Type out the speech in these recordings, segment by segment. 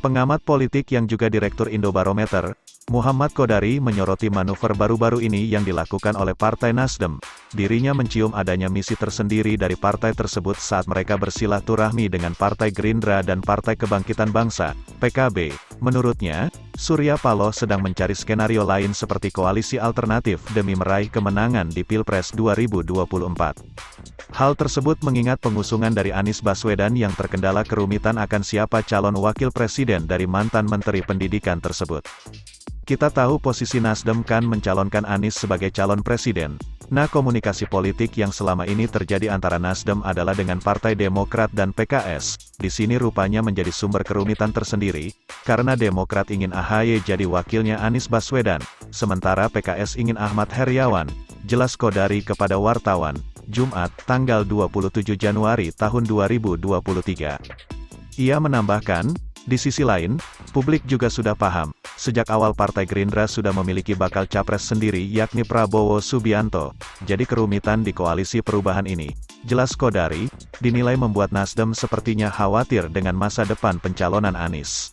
Pengamat politik yang juga Direktur Indobarometer, Muhammad Qodari menyoroti manuver baru-baru ini yang dilakukan oleh Partai Nasdem. Dirinya mencium adanya misi tersendiri dari partai tersebut saat mereka bersilaturahmi dengan Partai Gerindra dan Partai Kebangkitan Bangsa, PKB. Menurutnya, Surya Paloh sedang mencari skenario lain seperti koalisi alternatif demi meraih kemenangan di Pilpres 2024. Hal tersebut mengingat pengusungan dari Anies Baswedan yang terkendala kerumitan akan siapa calon wakil presiden dari mantan Menteri Pendidikan tersebut. Kita tahu posisi Nasdem kan mencalonkan Anies sebagai calon presiden. Nah, komunikasi politik yang selama ini terjadi antara Nasdem adalah dengan Partai Demokrat dan PKS. Di sini rupanya menjadi sumber kerumitan tersendiri, karena Demokrat ingin AHY jadi wakilnya Anies Baswedan, sementara PKS ingin Ahmad Heriawan. Jelas Qodari kepada wartawan, Jumat, tanggal 27 Januari tahun 2023. Ia menambahkan, di sisi lain, publik juga sudah paham, sejak awal Partai Gerindra sudah memiliki bakal capres sendiri yakni Prabowo Subianto, jadi kerumitan di koalisi perubahan ini, jelas Qodari, dinilai membuat Nasdem sepertinya khawatir dengan masa depan pencalonan Anies.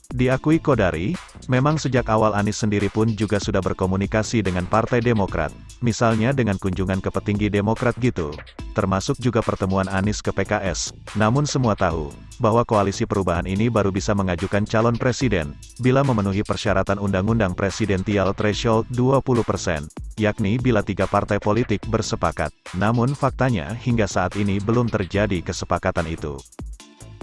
Diakui Qodari, memang sejak awal Anies sendiri pun juga sudah berkomunikasi dengan Partai Demokrat, misalnya dengan kunjungan ke petinggi Demokrat gitu, termasuk juga pertemuan Anies ke PKS, namun semua tahu, bahwa koalisi perubahan ini baru bisa mengajukan calon presiden, bila memenuhi persyaratan Undang-Undang Presidensial Threshold 20%, yakni bila 3 partai politik bersepakat, namun faktanya hingga saat ini belum terjadi kesepakatan itu.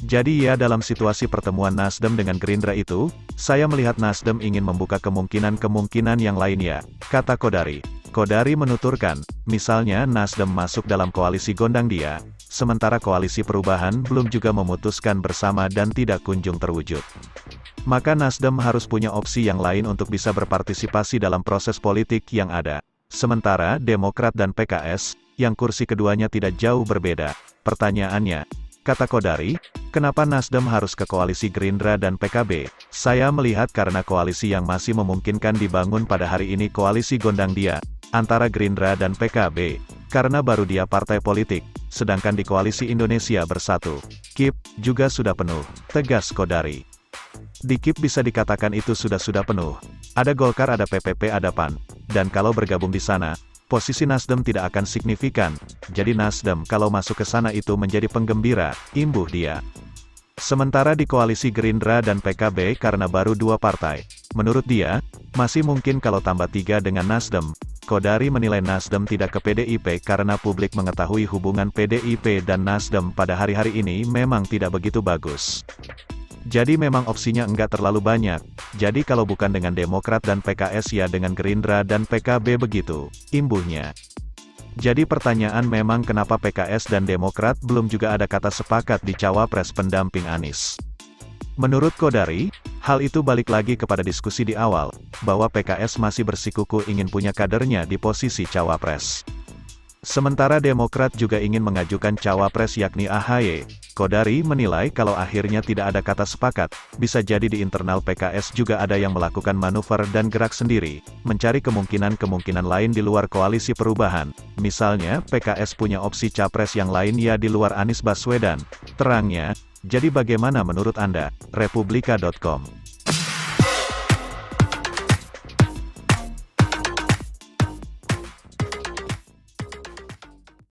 Jadi ya dalam situasi pertemuan Nasdem dengan Gerindra itu, saya melihat Nasdem ingin membuka kemungkinan-kemungkinan yang lainnya, kata Qodari. Qodari menuturkan, misalnya Nasdem masuk dalam koalisi gondang dia, sementara koalisi perubahan belum juga memutuskan bersama dan tidak kunjung terwujud. Maka Nasdem harus punya opsi yang lain untuk bisa berpartisipasi dalam proses politik yang ada. Sementara Demokrat dan PKS, yang kursi keduanya tidak jauh berbeda. Pertanyaannya, kata Qodari, kenapa Nasdem harus ke koalisi Gerindra dan PKB? Saya melihat karena koalisi yang masih memungkinkan dibangun pada hari ini koalisi gondang dia, antara Gerindra dan PKB, karena baru dia partai politik, sedangkan di koalisi Indonesia Bersatu, KIP, juga sudah penuh, tegas Qodari. Di KIP bisa dikatakan itu sudah penuh. Ada Golkar, ada PPP, ada PAN, dan kalau bergabung di sana, posisi Nasdem tidak akan signifikan, jadi Nasdem kalau masuk ke sana itu menjadi penggembira, imbuh dia. Sementara di koalisi Gerindra dan PKB karena baru 2 partai, menurut dia, masih mungkin kalau tambah 3 dengan Nasdem. Qodari menilai Nasdem tidak ke PDIP karena publik mengetahui hubungan PDIP dan Nasdem pada hari-hari ini memang tidak begitu bagus. Jadi memang opsinya enggak terlalu banyak, jadi kalau bukan dengan Demokrat dan PKS ya dengan Gerindra dan PKB begitu, imbuhnya. Jadi pertanyaan memang kenapa PKS dan Demokrat belum juga ada kata sepakat di cawapres pendamping Anies. Menurut Qodari, hal itu balik lagi kepada diskusi di awal, bahwa PKS masih bersikukuh ingin punya kadernya di posisi cawapres. Sementara Demokrat juga ingin mengajukan cawapres yakni AHY. Qodari menilai kalau akhirnya tidak ada kata sepakat, bisa jadi di internal PKS juga ada yang melakukan manuver dan gerak sendiri, mencari kemungkinan-kemungkinan lain di luar koalisi perubahan. Misalnya, PKS punya opsi capres yang lain ya di luar Anies Baswedan. Terangnya, jadi bagaimana menurut Anda? Republika.com